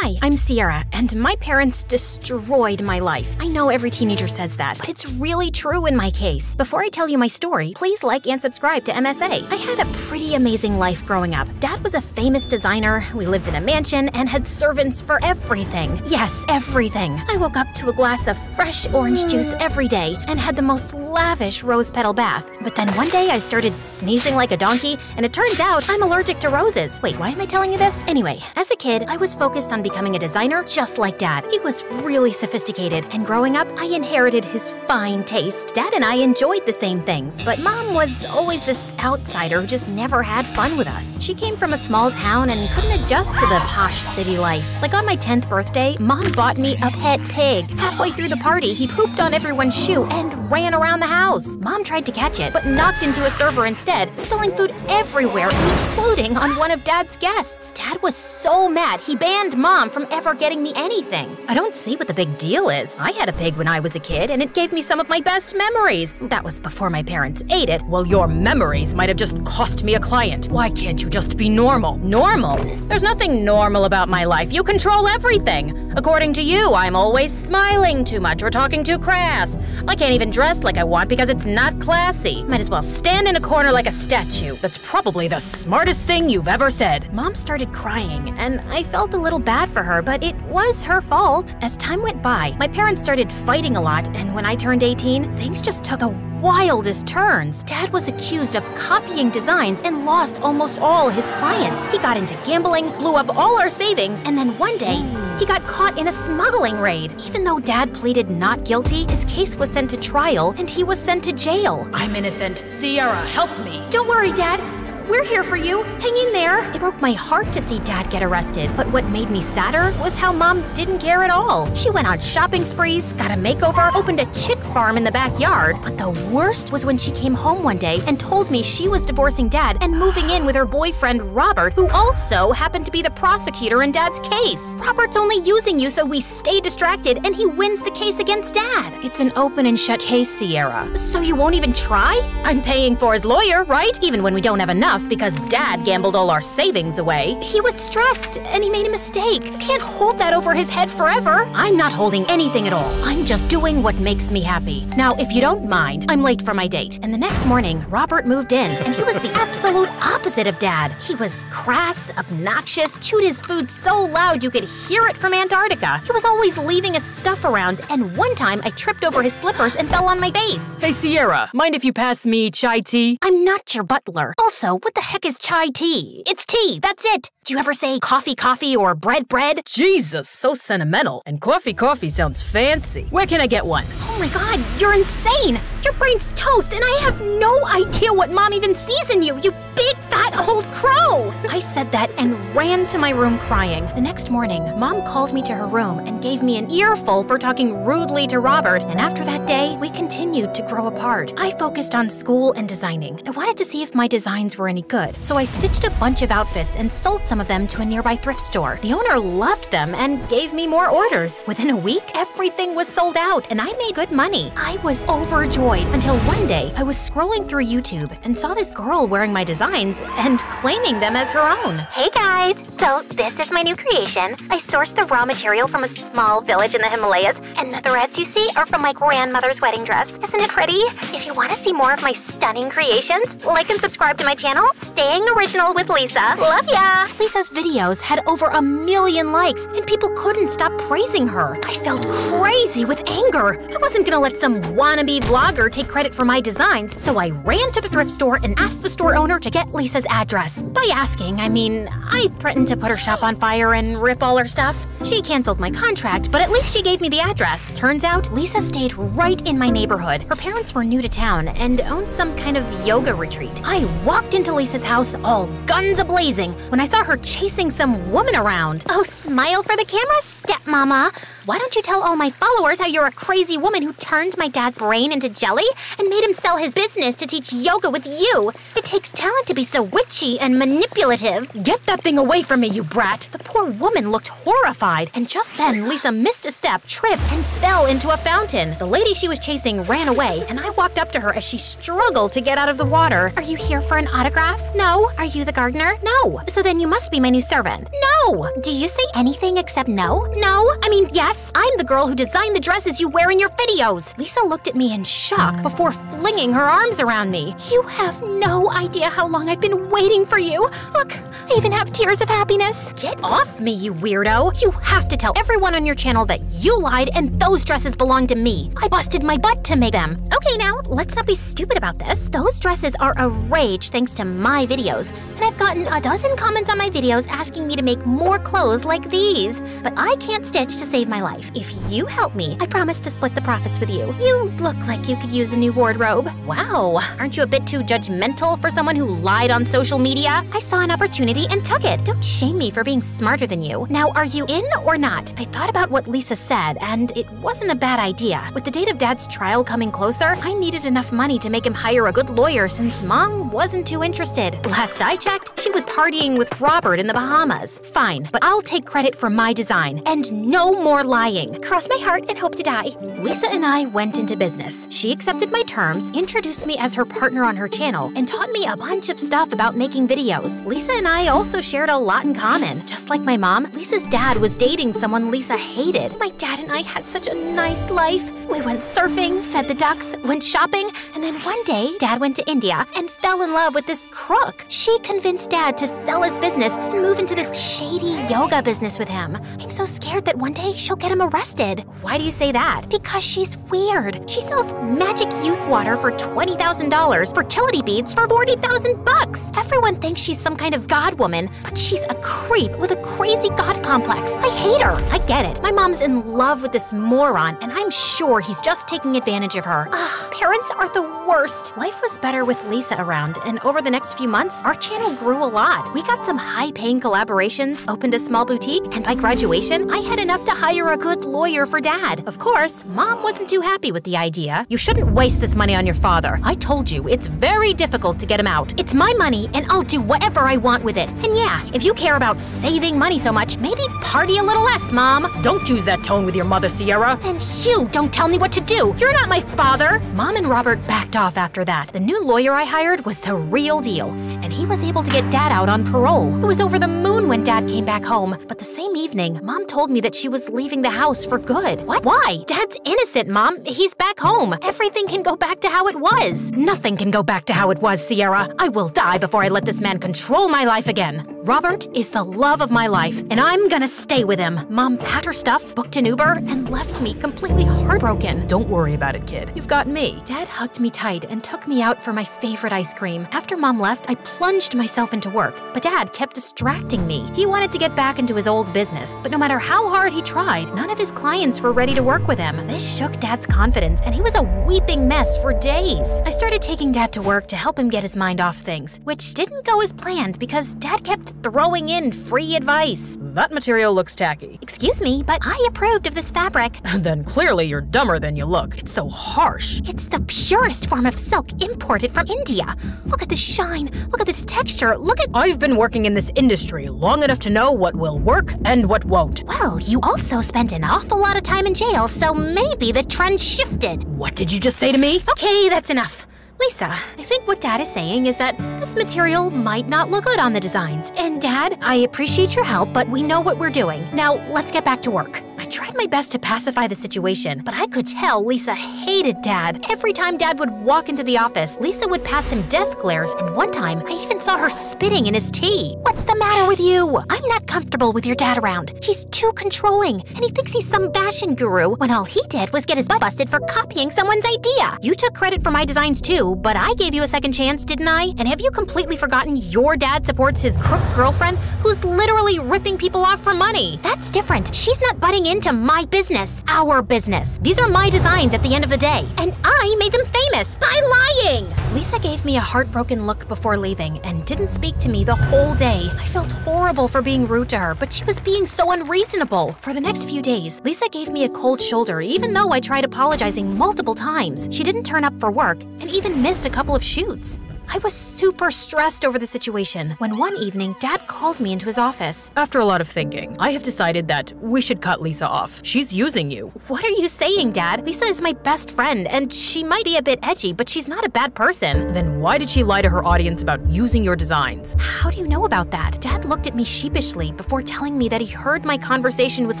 Hi, I'm Sierra, and my parents destroyed my life. I know every teenager says that, but it's really true in my case. Before I tell you my story, please like and subscribe to MSA. I had a pretty amazing life growing up. Dad was a famous designer, we lived in a mansion, and had servants for everything. Yes, everything. I woke up to a glass of fresh orange juice every day and had the most lavish rose petal bath. But then one day I started sneezing like a donkey, and it turns out I'm allergic to roses. Wait, why am I telling you this? Anyway, as a kid, I was focused on becoming a designer just like Dad. He was really sophisticated, and growing up, I inherited his fine taste. Dad and I enjoyed the same things, but Mom was always this outsider who just never had fun with us. She came from a small town and couldn't adjust to the posh city life. Like on my 10th birthday, Mom bought me a pet pig. Halfway through the party, he pooped on everyone's shoe and ran around the house. Mom tried to catch it, but knocked into a server instead, spilling food everywhere, including on one of Dad's guests. Dad was so mad, he banned Mom from ever getting me anything. I don't see what the big deal is. I had a pig when I was a kid, and it gave me some of my best memories. That was before my parents ate it. Well, your memories might have just cost me a client. Why can't you just be normal? Normal? There's nothing normal about my life. You control everything. According to you, I'm always smiling too much or talking too crass. I can't even dress like I want because it's not classy. Might as well stand in a corner like a statue. That's probably the smartest thing you've ever said. Mom started crying, and I felt a little bad for her, but it was her fault. As time went by, my parents started fighting a lot, and when I turned 18, things just took the wildest turns. Dad was accused of copying designs and lost almost all his clients. He got into gambling, blew up all our savings, and then one day, he got caught in a smuggling raid. Even though Dad pleaded not guilty, his case was sent to trial, and he was sent to jail. I'm innocent. Sierra, help me. Don't worry, Dad. We're here for you. Hang in there. It broke my heart to see Dad get arrested, but what made me sadder was how Mom didn't care at all. She went on shopping sprees, got a makeover, opened a chick farm in the backyard. But the worst was when she came home one day and told me she was divorcing Dad and moving in with her boyfriend Robert, who also happened to be the prosecutor in Dad's case. Robert's only using you so we stay distracted, and he wins the case against Dad. It's an open and shut case, Sierra. So you won't even try? I'm paying for his lawyer, right? Even when we don't have enough because Dad gambled all our savings away. He was stressed, and he made a mistake. Can't hold that over his head forever. I'm not holding anything at all. I'm just doing what makes me happy. Now, if you don't mind, I'm late for my date. And the next morning, Robert moved in, and he was the absolute opposite of Dad. He was crass, obnoxious, chewed his food so loud you could hear it from Antarctica. He was always leaving his stuff around, and one time I tripped over his slippers and fell on my face. Hey, Sierra, mind if you pass me chai tea? I'm not your butler. Also, what the heck is chai tea? It's tea, that's it. Do you ever say coffee, coffee, or bread, bread? Jesus, so sentimental. And coffee, coffee sounds fancy. Where can I get one? Oh my God, you're insane. Your brain's toast, and I have no idea what Mom even sees in you, you big fat old crow. I said that and ran to my room crying. The next morning, Mom called me to her room and gave me an earful for talking rudely to Robert, and after that day, we continued to grow apart. I focused on school and designing. I wanted to see if my designs were any good, so I stitched a bunch of outfits and sold some of them to a nearby thrift store. The owner loved them and gave me more orders. Within a week, everything was sold out, and I made good money. I was overjoyed until one day I was scrolling through YouTube and saw this girl wearing my designs and claiming them as her own. Hey guys, so this is my new creation. I sourced the raw material from a small village in the Himalayas, and the threads you see are from my grandmother's wedding dress. Isn't it pretty? If you want to see more of my stunning creations, like and subscribe to my channel, Staying Original with Lisa. Love ya! Lisa's videos had over 1 million likes, and people couldn't stop praising her. I felt crazy with anger. I wasn't gonna let some wannabe vlogger take credit for my designs, so I ran to the thrift store and asked the store owner to get Lisa's address. By asking, I mean, I threatened to put her shop on fire and rip all her stuff. She canceled my contract, but at least she gave me the address. Turns out, Lisa stayed right in my neighborhood. Her parents were new to town and owned some kind of yoga retreat. I walked into Lisa's house all guns a-blazing when I saw her chasing some woman around. Oh, smile for the camera, stepmama. Why don't you tell all my followers how you're a crazy woman who turned my dad's brain into jelly jelly and made him sell his business to teach yoga with you. It takes talent to be so witchy and manipulative. Get that thing away from me, you brat! The poor woman looked horrified, and just then Lisa missed a step, tripped, and fell into a fountain. The lady she was chasing ran away, and I walked up to her as she struggled to get out of the water. Are you here for an autograph? No. Are you the gardener? No. So then you must be my new servant. No. Do you say anything except no? No. I mean, yes. I'm the girl who designed the dresses you wear in your videos. Lisa looked at me in shock before flinging her arms around me. You have no idea how long I've been waiting for you. Look, I even have tears of happiness. Get off me, you weirdo! You have to tell everyone on your channel that you lied and those dresses belong to me. I busted my butt to make them. Okay, now, let's not be stupid about this. Those dresses are a rage thanks to my videos, and I've gotten a dozen comments on my videos asking me to make more clothes like these. But I can't stitch to save my life. If you help me, I promise to split the profits with you. You look like you could use a new wardrobe. Wow, aren't you a bit too judgmental for someone who lied on social media? I saw an opportunity and took it. Don't shame me for being smarter than you. Now, are you in or not? I thought about what Lisa said, and it wasn't a bad idea. With the date of Dad's trial coming closer, I needed enough money to make him hire a good lawyer since Mom wasn't too interested. Last I checked, she was partying with Robert in the Bahamas. Fine, but I'll take credit for my design, and no more lying. Cross my heart and hope to die. Lisa and I went into business. She accepted my terms, introduced me as her partner on her channel, and taught me a bunch of stuff about making videos. Lisa and I also shared a lot in common. Just like my mom, Lisa's dad was dating someone Lisa hated. My dad and I had such a nice life. We went surfing, fed the ducks, went shopping, and then one day, Dad went to India and fell in love with this crook. She convinced Dad to sell his business and move into this shady yoga business with him. I'm so scared that one day she'll get him arrested. Why do you say that? Because she's weird. She sells magic youth water for $20,000, fertility beads for $40,000. Everyone thinks she's some kind of god woman, but she's a creep with a crazy god complex. I hate her. I get it. My mom's in love with this moron, and I'm sure he's just taking advantage of her. Ugh, parents are the worst. Life was better with Lisa around, and over the next few months, our channel grew a lot. We got some high-paying collaborations, opened a small boutique, and by graduation, I had enough to hire a good lawyer for Dad. Of course, Mom wasn't too happy with the idea. You shouldn't waste this money on your father. I told you, it's very difficult to get him out. It's my money, and I'll do whatever I want with it. And yeah, if you care about saving money so much, maybe party a little less, Mom. Don't use that tone with your mother, Sierra. And you don't tell me what to do. You're not my father. Mom and Robert backed off after that. The new lawyer I hired was the real deal, and he was able to get Dad out on parole. It was over the moon when Dad came back home, but the same evening, Mom told me that she was leaving the house for good. What? Why? Dad's innocent, Mom. He's back home. Everything can go back to how it was. Nothing can go back to how it was, Sierra. I will die before I let this man control my life again. Robert is the love of my life, and I'm gonna stay with him. Mom packed her stuff, booked an Uber, and left me completely heartbroken. Don't worry about it, kid. You've got me. Dad hugged me tight and took me out for my favorite ice cream. After Mom left, I plunged myself into work, but Dad kept distracting me. He wanted to get back into his old business, but no matter how hard he tried, none of his clients were ready to work with him. This shook Dad's confidence, and he was a weeping mess for days. I started taking Dad to work to help him get his mind off things, which didn't go as planned because Dad kept throwing in free advice. That material looks tacky. Excuse me, but I approved of this fabric. Then clearly you're dumber than you look. It's so harsh. It's the purest form of silk imported from India. Look at this shine. Look at this texture. Look at— I've been working in this industry long enough to know what will work and what won't. Well, you also spent an awful lot of time in jail, so maybe the trend shifted. What did you just say to me? Okay, that's enough. Lisa, I think what Dad is saying is that this material might not look good on the designs. And Dad, I appreciate your help, but we know what we're doing. Now, let's get back to work. I tried my best to pacify the situation, but I could tell Lisa hated Dad. Every time Dad would walk into the office, Lisa would pass him death glares, and one time, I even saw her spitting in his tea. What's the matter with you? I'm not comfortable with your dad around. He's too controlling, and he thinks he's some fashion guru, when all he did was get his butt busted for copying someone's idea. You took credit for my designs too, but I gave you a second chance, didn't I? And have you completely forgotten your dad supports his crook girlfriend who's literally ripping people off for money? That's different. She's not butting into my business, our business. These are my designs at the end of the day, and I made them famous by lying. Lisa gave me a heartbroken look before leaving and didn't speak to me the whole day. I felt horrible for being rude to her, but she was being so unreasonable. For the next few days, Lisa gave me a cold shoulder even though I tried apologizing multiple times. She didn't turn up for work and even missed a couple of shoots. I was super stressed over the situation when one evening, Dad called me into his office. After a lot of thinking, I have decided that we should cut Lisa off. She's using you. What are you saying, Dad? Lisa is my best friend, and she might be a bit edgy, but she's not a bad person. Then why did she lie to her audience about using your designs? How do you know about that? Dad looked at me sheepishly before telling me that he heard my conversation with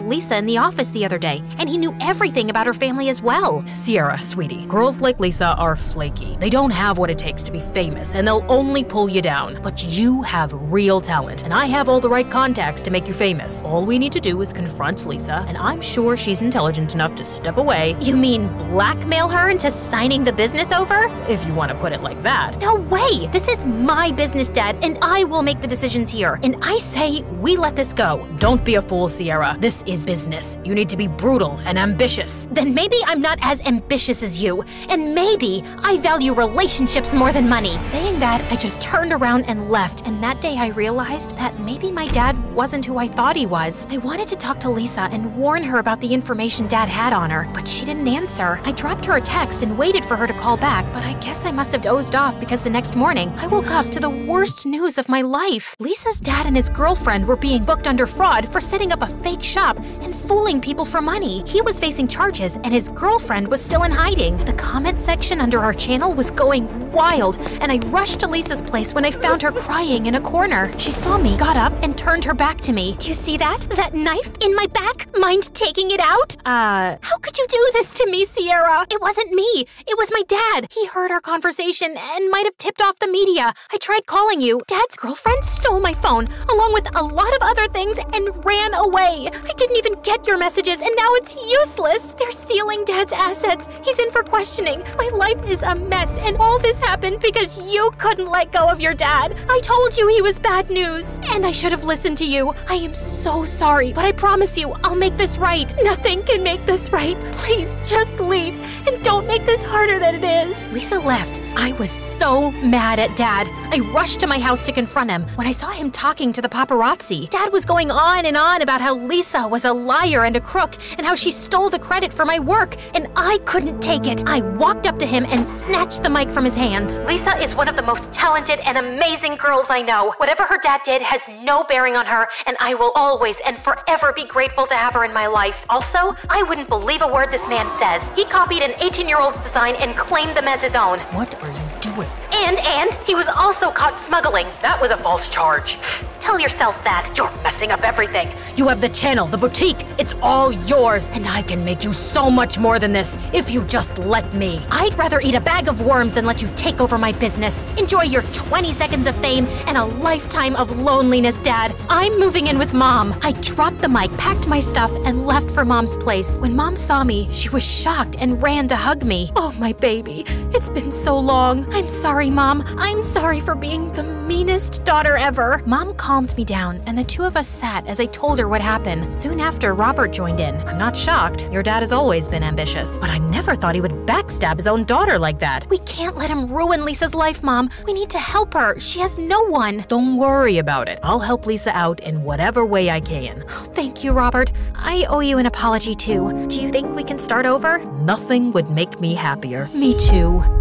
Lisa in the office the other day, and he knew everything about her family as well. Sierra, sweetie, girls like Lisa are flaky. They don't have what it takes to be famous, and they'll only pull you down. But you have real talent, and I have all the right contacts to make you famous. All we need to do is confront Lisa, and I'm sure she's intelligent enough to step away. You mean blackmail her into signing the business over? If you want to put it like that. No way! This is my business, Dad, and I will make the decisions here. And I say we let this go. Don't be a fool, Sierra. This is business. You need to be brutal and ambitious. Then maybe I'm not as ambitious as you, and maybe I value relationships more than money. Saying that, I just turned around and left, and that day I realized that maybe my dad wasn't who I thought he was. I wanted to talk to Lisa and warn her about the information Dad had on her, but she didn't answer. I dropped her a text and waited for her to call back, but I guess I must have dozed off because the next morning, I woke up to the worst news of my life. Lisa's dad and his girlfriend were being booked under fraud for setting up a fake shop and fooling people for money. He was facing charges, and his girlfriend was still in hiding. The comment section under our channel was going wild, and I rushed to Lisa's place when I found her crying in a corner. She saw me, got up, and turned her back to me. Do you see that? That knife in my back? Mind taking it out? How could you do this to me, Sierra? It wasn't me. It was my dad. He heard our conversation and might have tipped off the media. I tried calling you. Dad's girlfriend stole my phone, along with a lot of other things, and ran away. I didn't even get your messages, and now it's useless. They're sealing Dad's assets. He's in for questioning. My life is a mess, and all this happened because you couldn't let go of your dad. I told you he was bad news, and I should have listened to you. I am so sorry, but I promise you, I'll make this right. Nothing can make this right. Please, just leave, and don't make this harder than it is. Lisa left. I was so mad at Dad. I rushed to my house to confront him when I saw him talking to the paparazzi. Dad was going on and on about how Lisa was a liar and a crook, and how she stole the credit for my work, and I couldn't take it. I walked up to him and snatched the mic from his hands. Lisa is one of the most talented and amazing girls I know. Whatever her dad did has no bearing on her, and I will always and forever be grateful to have her in my life. Also, I wouldn't believe a word this man says. He copied an 18-year-old's design and claimed them as his own. What are you doing? And he was also caught smuggling. That was a false charge. Tell yourself that. You're messing up everything. You have the channel, the boutique. It's all yours, and I can make you so much more than this if you just let me. I'd rather eat a bag of worms than let you take over my business. Enjoy your 20 seconds of fame and a lifetime of loneliness, Dad. I'm moving in with Mom. I dropped the mic, packed my stuff, and left for Mom's place. When Mom saw me, she was shocked and ran to hug me. Oh, my baby. It's been so long. I'm sorry, Mom. I'm sorry for being the meanest daughter ever. Mom calmed me down, and the two of us sat as I told her what happened. Soon after, Robert joined in. I'm not shocked. Your dad has always been ambitious, but I never thought he would backstab his own daughter like that. We can't let him ruin Lisa's life, Mom. We need to help her. She has no one. Don't worry about it. I'll help Lisa out in whatever way I can. Thank you, Robert. I owe you an apology, too. Do you think we can start over? Nothing would make me happier. Me too.